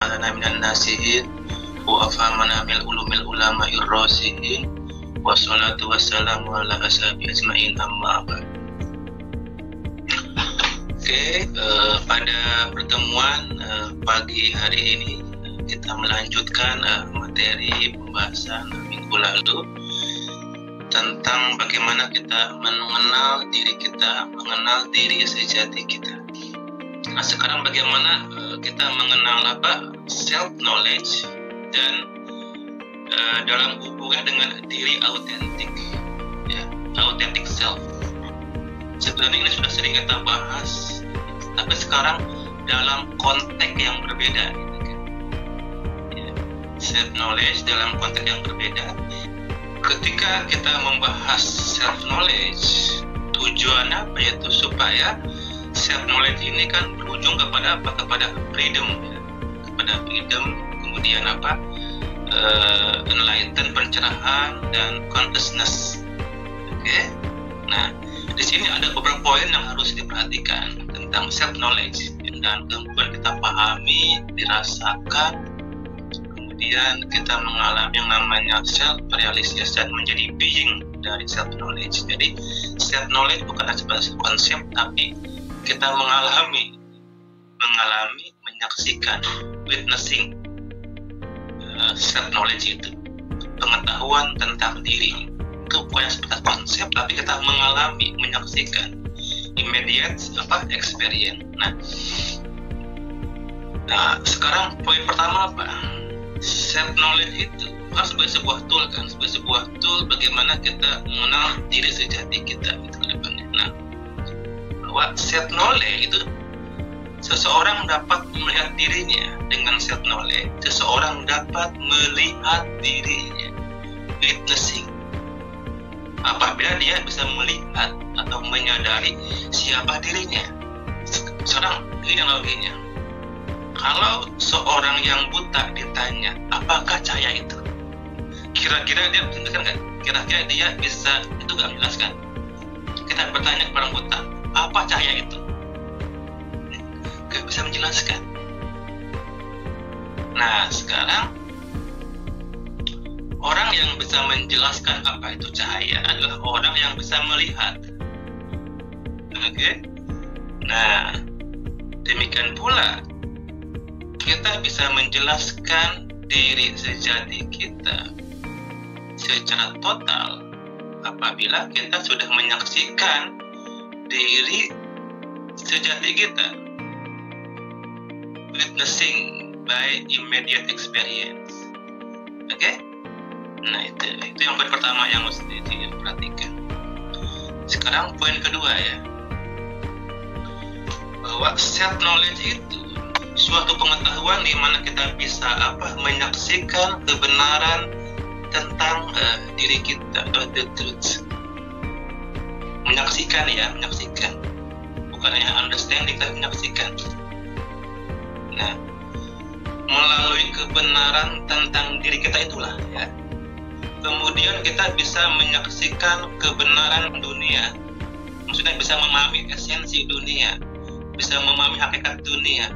lana minan nasihin wa afhamana min ulumil ulama'ir rasihin wassalatu wassalamu ala ashabi ajma'in amma ba'd. Oke, pada pertemuan pagi hari ini kita melanjutkan materi pembahasan minggu lalu tentang bagaimana kita mengenal diri kita, mengenal diri sejati kita. Nah, sekarang bagaimana kita mengenal self knowledge dan dalam hubungan dengan diri autentik, ya, authentic self. Sebenarnya ini sudah sering kita bahas, tapi sekarang dalam konteks yang berbeda, gitu kan. Ya, self knowledge dalam konteks yang berbeda. Ketika kita membahas self knowledge, tujuannya apa? Yaitu supaya self knowledge ini kan berujung kepada apa? Kepada freedom, ya. Kepada freedom, kemudian enlighten, pencerahan, dan consciousness. Oke. Nah, di sini ada beberapa poin yang harus diperhatikan tentang self knowledge, dan kemudian kita pahami, dirasakan, kemudian kita mengalami yang namanya self realization, menjadi being dari self knowledge. Jadi self knowledge bukan sebagai konsep, tapi kita mengalami, menyaksikan, witnessing self knowledge itu, pengetahuan tentang diri. Itu bukan sebatas konsep, tapi kita mengalami, menyaksikan, immediate experience. Nah, sekarang poin pertama apa? Self knowledge itu kan sebagai sebuah tool, kan, sebagai sebuah tool bagaimana kita mengenal diri sejati kita itu ke depannya. Nah, bahwa self knowledge itu seseorang dapat melihat dirinya. Dengan self knowledge, seseorang dapat melihat dirinya, witnessing. Apabila dia bisa melihat atau menyadari siapa dirinya. Sekarang ini analoginya. Kalau seorang yang buta ditanya, apakah cahaya itu? Kira-kira dia menjelaskan nggak? Kira-kira dia bisa itu nggak menjelaskan? Kita bertanya kepada orang buta, apa cahaya itu? Nggak bisa menjelaskan. Nah, sekarang orang yang bisa menjelaskan apa itu cahaya adalah orang yang bisa melihat. Oke? Nah, demikian pula kita bisa menjelaskan diri sejati kita secara total apabila kita sudah menyaksikan diri sejati kita, witnessing by immediate experience. Oke? Nah, itu yang poin pertama yang harus diperhatikan. Sekarang poin kedua, ya, bahwa self knowledge itu suatu pengetahuan di mana kita bisa menyaksikan kebenaran tentang diri kita, atau the truth. Menyaksikan, bukan hanya understanding, tapi menyaksikan. Nah, melalui kebenaran tentang diri kita itulah, ya, kemudian kita bisa menyaksikan kebenaran dunia. Maksudnya bisa memahami esensi dunia, bisa memahami hakikat dunia.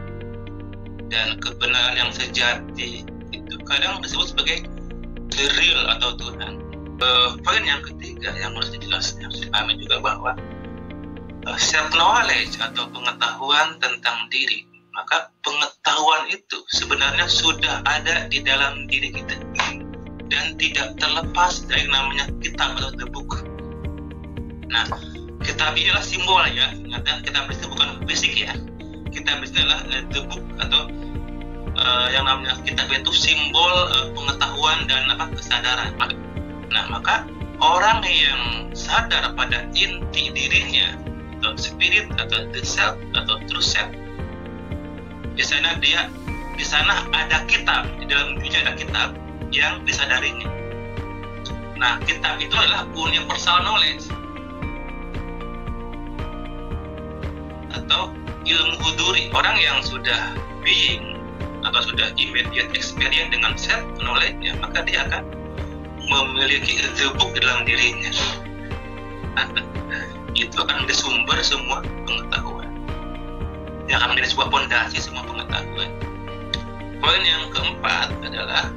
Dan kebenaran yang sejati itu kadang disebut sebagai the real atau Tuhan. Poin yang ketiga yang harus dijelaskan, harus dipahami juga bahwa self knowledge atau pengetahuan tentang diri, maka pengetahuan itu sebenarnya sudah ada di dalam diri kita dan tidak terlepas dari namanya kitab atau the book. Nah, kitab ini adalah simbol, ya. Ingat, kitab itu bukan fisik, ya. Kitab itu adalah the book atau yang namanya kitab itu simbol pengetahuan dan kesadaran. Nah, maka orang yang sadar pada inti dirinya atau spirit atau the self atau true self, di sana ada kitab, di dalam dirinya ada kitab yang disadarinya. Nah, kitab itu adalah universal knowledge atau ilmu huduri. Orang yang sudah being atau sudah immediate experience dengan self knowledge, ya, maka dia akan memiliki the book di dalam dirinya. Itu akan menjadi sumber semua pengetahuan, yang akan menjadi sebuah fondasi semua pengetahuan. Poin yang keempat adalah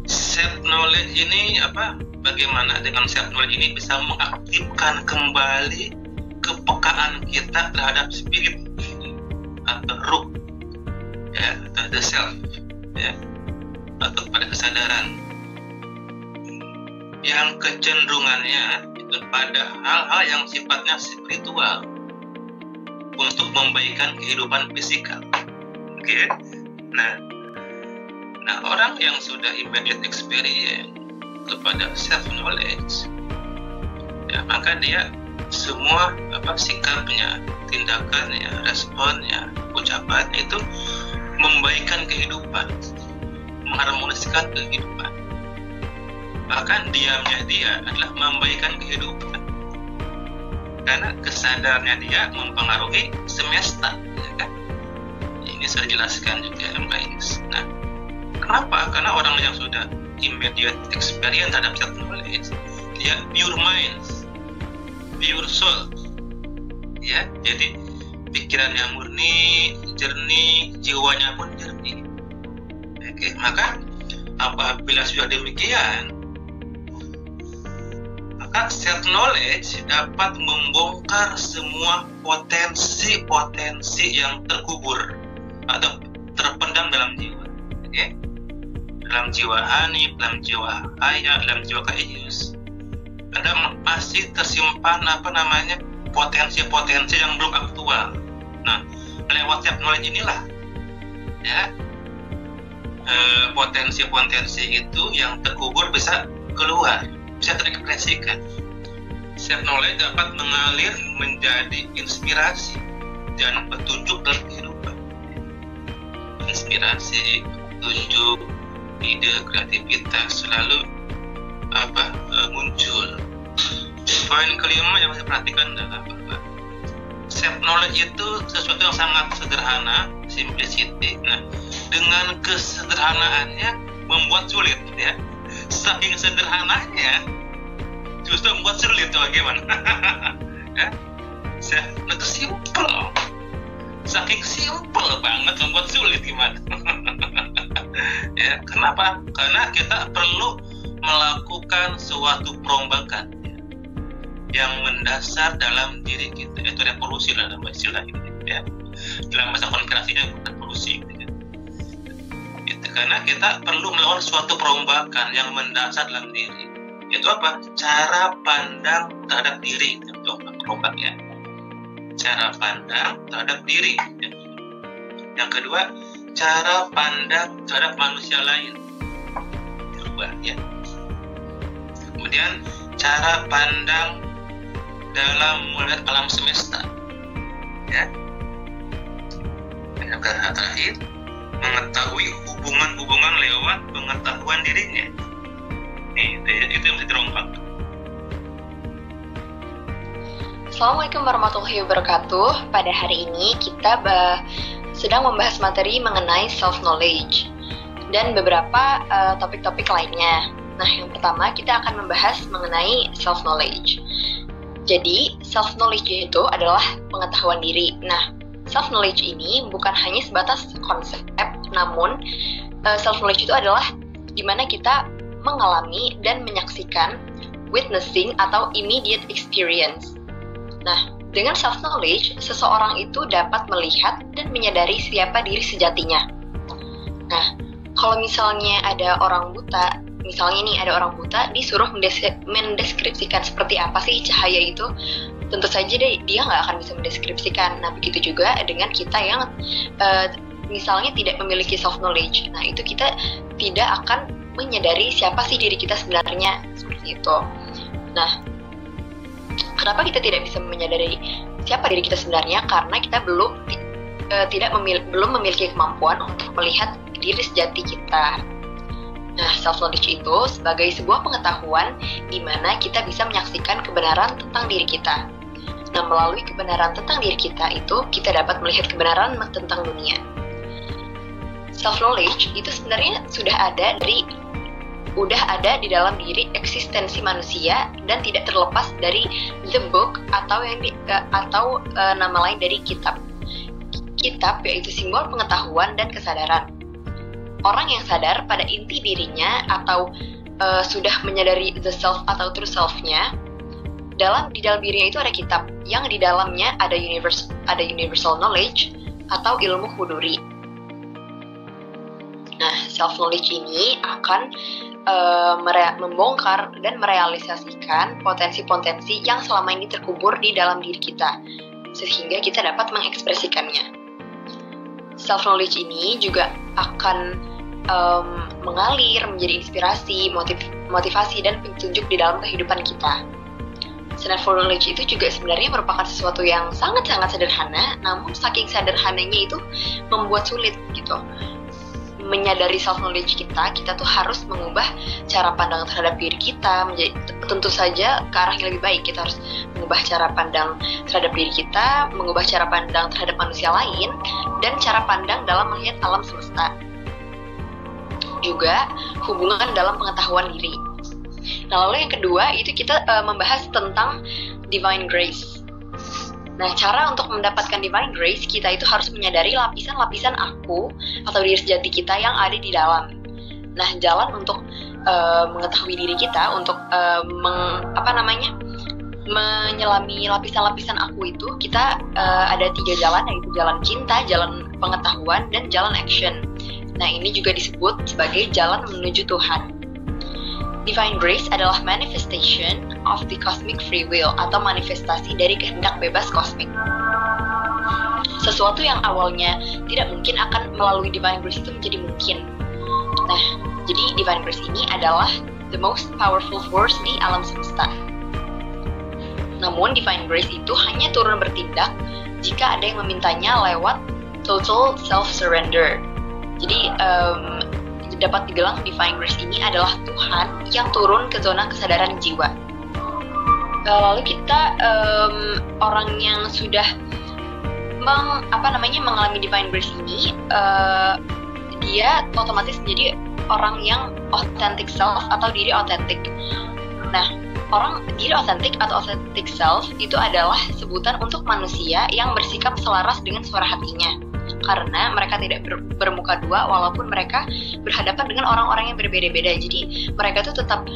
self knowledge ini bagaimana dengan self knowledge ini bisa mengaktifkan kembali kepekaan kita terhadap spirit atau ruh, ya, atau the self, ya, atau pada kesadaran yang kecenderungannya itu pada hal-hal yang sifatnya spiritual untuk membaikkan kehidupan fisikal. Oke. Nah, orang yang sudah immediate experience kepada self knowledge, ya, maka dia semua sikapnya, tindakannya, responnya, ucapannya itu membaikkan kehidupan, mengharmoniskan kehidupan. Bahkan diamnya dia adalah membaikkan kehidupan, karena kesadarannya dia mempengaruhi semesta, ya kan? Ini sudah dijelaskan juga Mbak Ines. Nah, kenapa? Karena orang yang sudah immediate experience terhadap self knowledge, dia pure mind, pure soul, ya. Jadi pikirannya murni, jernih, jiwanya pun jernih. Oke, maka apabila sudah demikian, maka self knowledge dapat membongkar semua potensi-potensi yang terkubur atau terpendam dalam jiwa. Oke. Dalam jiwa Hanif, dalam jiwa Ayah, dalam jiwa Kak Iyus, ada masih tersimpan potensi-potensi yang belum aktual. Nah, lewat self knowledge inilah, ya, potensi-potensi itu yang terkubur bisa keluar, bisa terekspresikan. Self knowledge dapat mengalir menjadi inspirasi dan petunjuk dalam kehidupan. Inspirasi, petunjuk, ide, kreativitas selalu muncul. Poin kelima yang saya perhatikan adalah bahwa self knowledge itu sesuatu yang sangat sederhana, simplicity. Nah, dengan kesederhanaannya membuat sulit, ya. Saking sederhananya justru membuat sulit, bagaimana? Ya, itu simple. Saking simple banget membuat sulit, gimana? Ya, kenapa? Karena kita perlu melakukan suatu perombakan, ya, yang mendasar dalam diri kita. Itu revolusi dalam istilah ini, ya. Dalam bahasa konspirasinya revolusi, gitu. Karena kita perlu melakukan suatu perombakan yang mendasar dalam diri. Itu apa? Cara pandang terhadap diri. Itu perombak, ya. Cara pandang terhadap diri, ya. Yang kedua, cara pandang terhadap manusia lain dirubah, ya. Kemudian cara pandang dalam melihat alam semesta, ya. Yang terakhir, mengetahui hubungan-hubungan lewat pengetahuan dirinya. Itu yang bisa dirombak. Assalamualaikum warahmatullahi wabarakatuh. Pada hari ini kita sedang membahas materi mengenai self-knowledge dan beberapa topik-topik lainnya. Nah, yang pertama kita akan membahas mengenai self-knowledge. Jadi, self-knowledge itu adalah pengetahuan diri. Nah, self-knowledge ini bukan hanya sebatas konsep, namun self-knowledge itu adalah di mana kita mengalami dan menyaksikan witnessing atau immediate experience. Nah, dengan self-knowledge, seseorang itu dapat melihat dan menyadari siapa diri sejatinya. Nah, kalau misalnya ada orang buta, disuruh mendeskripsikan seperti apa sih cahaya itu, tentu saja dia nggak akan bisa mendeskripsikan. Nah, begitu juga dengan kita yang misalnya tidak memiliki self-knowledge. Nah, itu kita tidak akan menyadari siapa sih diri kita sebenarnya, seperti itu. Nah, kenapa kita tidak bisa menyadari siapa diri kita sebenarnya? Karena kita belum memiliki kemampuan untuk melihat diri sejati kita. Nah, self-knowledge itu sebagai sebuah pengetahuan di mana kita bisa menyaksikan kebenaran tentang diri kita. Nah, melalui kebenaran tentang diri kita itu, kita dapat melihat kebenaran tentang dunia. Self-knowledge itu sebenarnya sudah ada di dalam diri eksistensi manusia dan tidak terlepas dari the book atau nama lain dari kitab. kitab yaitu simbol pengetahuan dan kesadaran. Orang yang sadar pada inti dirinya atau sudah menyadari the self atau true self-nya, di dalam dirinya itu ada kitab yang di dalamnya ada universal knowledge atau ilmu huduri. Nah, self knowledge ini akan membongkar dan merealisasikan potensi-potensi yang selama ini terkubur di dalam diri kita, sehingga kita dapat mengekspresikannya. Self knowledge ini juga akan mengalir menjadi inspirasi, motivasi, dan petunjuk di dalam kehidupan kita. Self knowledge itu juga sebenarnya merupakan sesuatu yang sangat-sangat sederhana, namun saking sederhananya itu membuat sulit gitu. Menyadari self knowledge kita tuh harus mengubah cara pandang terhadap diri kita menjadi tentu saja ke arah yang lebih baik. Kita harus mengubah cara pandang terhadap diri kita, mengubah cara pandang terhadap manusia lain, dan cara pandang dalam melihat alam semesta. Juga hubungan dalam pengetahuan diri. Nah, lalu yang kedua itu kita membahas tentang divine grace. Nah, cara untuk mendapatkan divine grace, kita itu harus menyadari lapisan-lapisan aku atau diri sejati kita yang ada di dalam. Nah, jalan untuk mengetahui diri kita, untuk menyelami lapisan-lapisan aku itu, kita ada 3 jalan, yaitu jalan cinta, jalan pengetahuan, dan jalan action. Nah, ini juga disebut sebagai jalan menuju Tuhan. Divine grace adalah manifestation of the cosmic free will atau manifestasi dari kehendak bebas kosmik. Sesuatu yang awalnya tidak mungkin akan melalui divine grace itu menjadi mungkin. Nah, jadi divine grace ini adalah the most powerful force di alam semesta. Namun divine grace itu hanya turun bertindak jika ada yang memintanya lewat total self-surrender. Jadi dapat dibilang divine grace ini adalah Tuhan yang turun ke zona kesadaran jiwa. Lalu kita orang yang sudah mengalami divine grace ini, dia otomatis menjadi orang yang authentic self atau diri otentik. Nah, diri otentik atau authentic self itu adalah sebutan untuk manusia yang bersikap selaras dengan suara hatinya. Karena mereka tidak bermuka dua walaupun mereka berhadapan dengan orang-orang yang berbeda-beda. Jadi mereka tuh tetap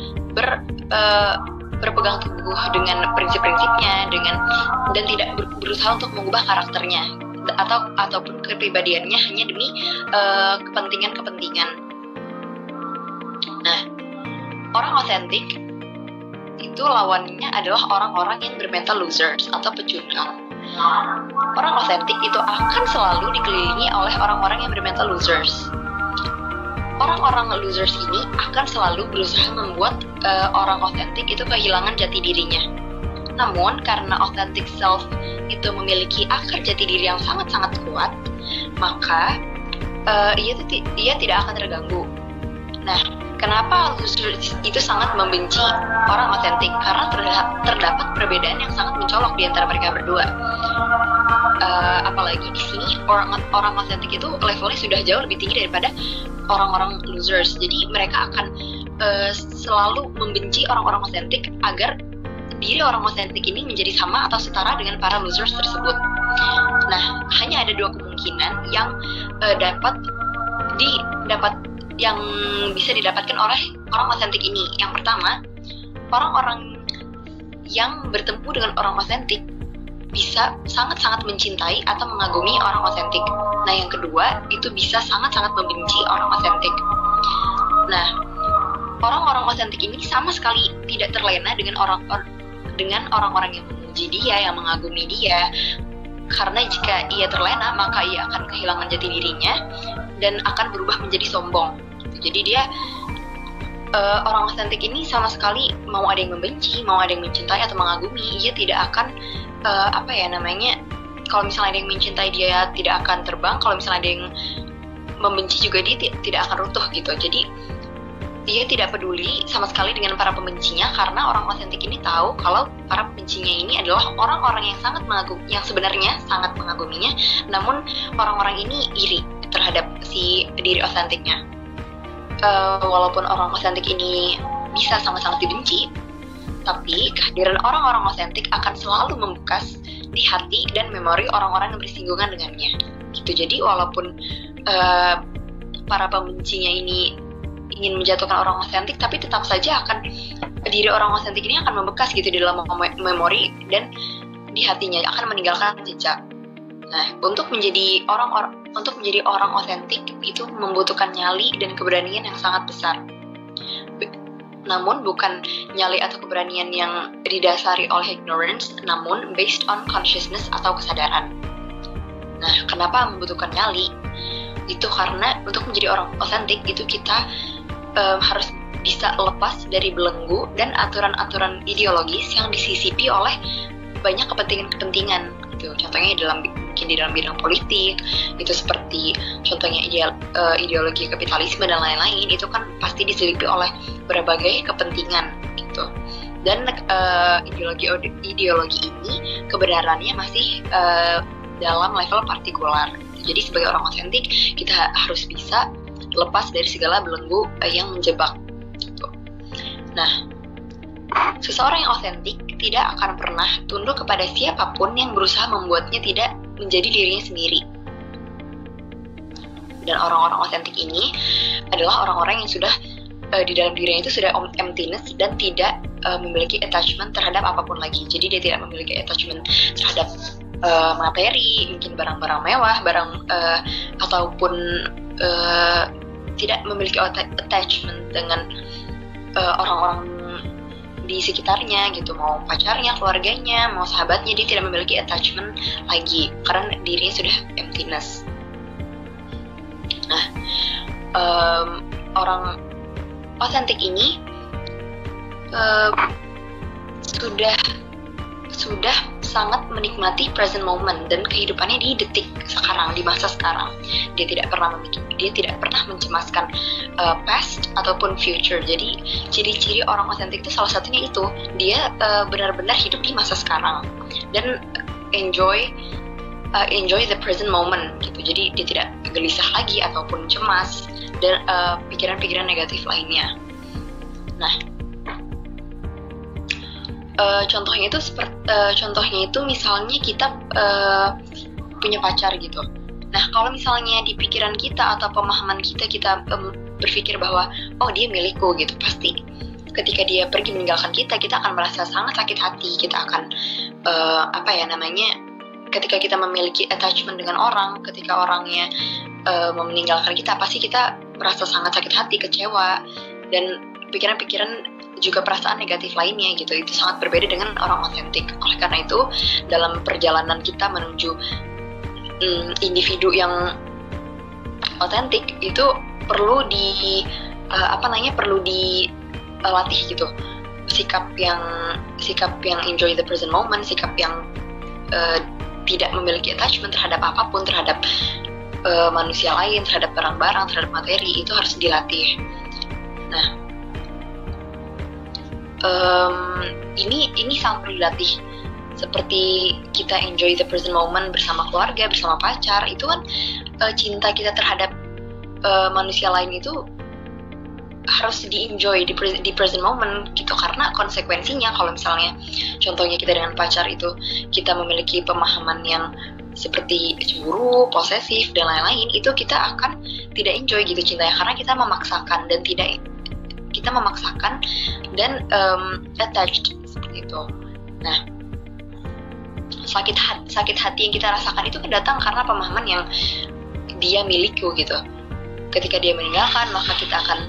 berpegang teguh dengan prinsip-prinsipnya dan tidak berusaha untuk mengubah karakternya ataupun kepribadiannya hanya demi kepentingan-kepentingan. Nah, orang otentik itu lawannya adalah orang-orang yang bermental losers atau pecundang. Orang otentik itu akan selalu dikelilingi oleh orang-orang yang bermental losers. Orang-orang losers ini akan selalu berusaha membuat orang otentik itu kehilangan jati dirinya. Namun karena authentic self itu memiliki akar jati diri yang sangat-sangat kuat, maka ia tidak akan terganggu. Nah, kenapa losers itu sangat membenci orang otentik? Karena terdapat perbedaan yang sangat mencolok di antara mereka berdua. Apalagi di sini orang otentik itu levelnya sudah jauh lebih tinggi daripada orang-orang losers. Jadi mereka akan selalu membenci orang-orang otentik agar diri orang otentik ini menjadi sama atau setara dengan para losers tersebut. Nah, hanya ada 2 kemungkinan yang yang bisa didapatkan oleh orang otentik ini. Yang pertama, orang-orang yang bertemu dengan orang otentik bisa sangat-sangat mencintai atau mengagumi orang otentik. Nah, yang kedua, itu bisa sangat-sangat membenci orang otentik. Nah, orang-orang otentik ini sama sekali tidak terlena dengan orang-orang yang memuji dia, yang mengagumi dia. Karena jika ia terlena, maka ia akan kehilangan jati dirinya dan akan berubah menjadi sombong. Jadi dia orang otentik ini sama sekali mau ada yang membenci, mau ada yang mencintai atau mengagumi, ia tidak akan kalau misalnya ada yang mencintai dia tidak akan terbang, kalau misalnya ada yang membenci juga dia tidak akan runtuh gitu. Jadi dia tidak peduli sama sekali dengan para pembencinya, karena orang otentik ini tahu kalau para pembencinya ini adalah orang-orang yang sebenarnya sangat mengaguminya, namun orang-orang ini iri terhadap si diri otentiknya. Walaupun orang otentik ini bisa sangat-sangat dibenci, tapi kehadiran orang-orang otentik akan selalu membekas di hati dan memori orang-orang yang bersinggungan dengannya gitu. Jadi walaupun para pembencinya ini ingin menjatuhkan orang otentik, tapi tetap saja diri orang otentik ini akan membekas gitu di dalam memori dan di hatinya, akan meninggalkan jejak. Nah, untuk menjadi orang otentik itu membutuhkan nyali dan keberanian yang sangat besar. Namun bukan nyali atau keberanian yang didasari oleh ignorance, namun based on consciousness atau kesadaran. Nah, kenapa membutuhkan nyali? Itu karena untuk menjadi orang otentik itu kita harus bisa lepas dari belenggu dan aturan-aturan ideologis yang disisipi oleh banyak kepentingan-kepentingan gitu. Contohnya mungkin di dalam bidang politik itu seperti contohnya ideologi kapitalisme dan lain-lain, itu kan pasti diselipi oleh berbagai kepentingan gitu. Dan ideologi ini kebenarannya masih dalam level partikular. Jadi sebagai orang otentik kita harus bisa lepas dari segala belenggu yang menjebak gitu. Nah, seseorang yang otentik tidak akan pernah tunduk kepada siapapun yang berusaha membuatnya tidak menjadi dirinya sendiri. Dan orang-orang otentik ini adalah orang-orang yang sudah di dalam dirinya itu sudah emptiness dan tidak memiliki attachment terhadap apapun lagi. Jadi dia tidak memiliki attachment terhadap materi, mungkin barang-barang mewah, ataupun tidak memiliki attachment dengan orang-orang di sekitarnya gitu, mau pacarnya, keluarganya, mau sahabatnya, dia tidak memiliki attachment lagi karena dirinya sudah emptiness. Nah, orang otentik ini sudah sangat menikmati present moment dan kehidupannya di detik sekarang, di masa sekarang. Dia tidak pernah mencemaskan past ataupun future. Jadi ciri-ciri orang otentik itu salah satunya itu, dia benar-benar hidup di masa sekarang dan enjoy the present moment gitu. Jadi dia tidak gelisah lagi ataupun cemas dan pikiran-pikiran negatif lainnya. Nah, contohnya itu misalnya kita punya pacar gitu. Nah, kalau misalnya di pikiran kita atau pemahaman kita berpikir bahwa oh dia milikku gitu, pasti ketika dia pergi meninggalkan kita akan merasa sangat sakit hati. Kita akan ketika kita memiliki attachment dengan orang, ketika orangnya meninggalkan kita, pasti kita merasa sangat sakit hati, kecewa, dan pikiran-pikiran juga perasaan negatif lainnya gitu. Itu sangat berbeda dengan orang otentik. Oleh karena itu, dalam perjalanan kita menuju individu yang otentik itu perlu dilatih gitu. Sikap yang enjoy the present moment, sikap yang tidak memiliki attachment terhadap apapun, terhadap manusia lain, terhadap barang-barang, terhadap materi, itu harus dilatih. Nah, ini sangat perlu dilatih. Seperti kita enjoy the present moment bersama keluarga, bersama pacar, itu kan cinta kita terhadap manusia lain itu harus di-enjoy di present moment gitu. Karena konsekuensinya kalau misalnya contohnya kita dengan pacar itu kita memiliki pemahaman yang seperti cemburu, posesif, dan lain-lain, itu kita akan tidak enjoy gitu cintanya, karena kita memaksakan dan attached seperti itu. Nah, sakit hati yang kita rasakan itu datang karena pemahaman yang dia miliki gitu. Ketika dia meninggalkan, maka kita akan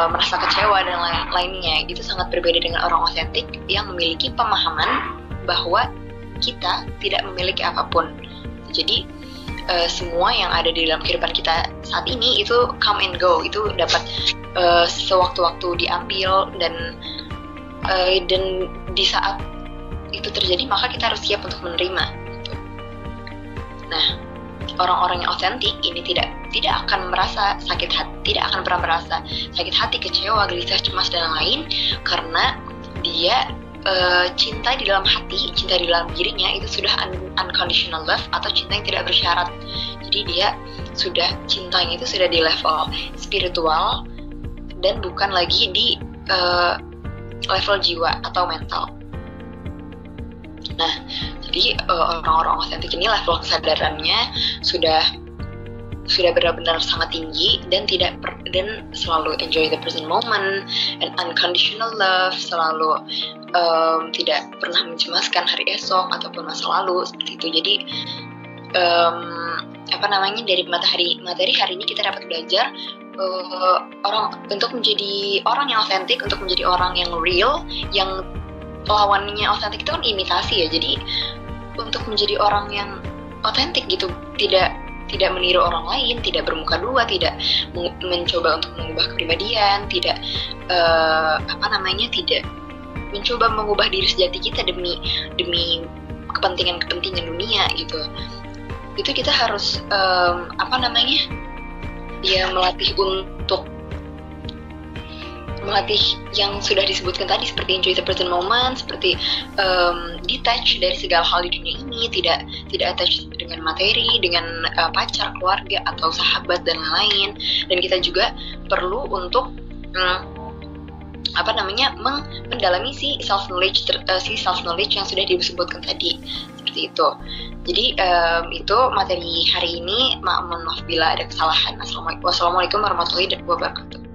merasa kecewa dan lainnya. Itu sangat berbeda dengan orang otentik yang memiliki pemahaman bahwa kita tidak memiliki apapun. Jadi semua yang ada di dalam kehidupan kita saat ini itu come and go, itu dapat sewaktu-waktu diambil, dan di saat itu terjadi maka kita harus siap untuk menerima gitu. Nah, orang-orang yang otentik ini tidak akan merasa sakit hati, tidak akan pernah merasa sakit hati, kecewa, gelisah, cemas, dan lain-lain, karena dia cinta di dalam hati, cinta di dalam dirinya itu sudah unconditional love atau cinta yang tidak bersyarat. Jadi dia cintanya itu sudah di level spiritual dan bukan lagi di level jiwa atau mental. Nah, jadi orang-orang otentik ini level kesadarannya sudah benar-benar sangat tinggi dan dan selalu enjoy the present moment and unconditional love, selalu tidak pernah mencemaskan hari esok ataupun masa lalu seperti itu. Jadi dari materi hari ini kita dapat belajar untuk menjadi orang yang otentik, untuk menjadi orang yang real, yang lawannya otentik itu kan imitasi ya. Jadi untuk menjadi orang yang otentik gitu, tidak meniru orang lain, tidak bermuka dua, tidak mencoba untuk mengubah kepribadian, tidak tidak mencoba mengubah diri sejati kita demi kepentingan dunia gitu. Itu kita harus melatih yang sudah disebutkan tadi, seperti enjoy the present moment, seperti detach dari segala hal di dunia ini, tidak attach dengan materi, dengan pacar, keluarga atau sahabat dan lain-lain. Dan kita juga perlu untuk mendalami si self knowledge yang sudah disebutkan tadi, seperti itu. Jadi itu materi hari ini. Mohon maaf bila ada kesalahan. Wassalamualaikum warahmatullahi wabarakatuh.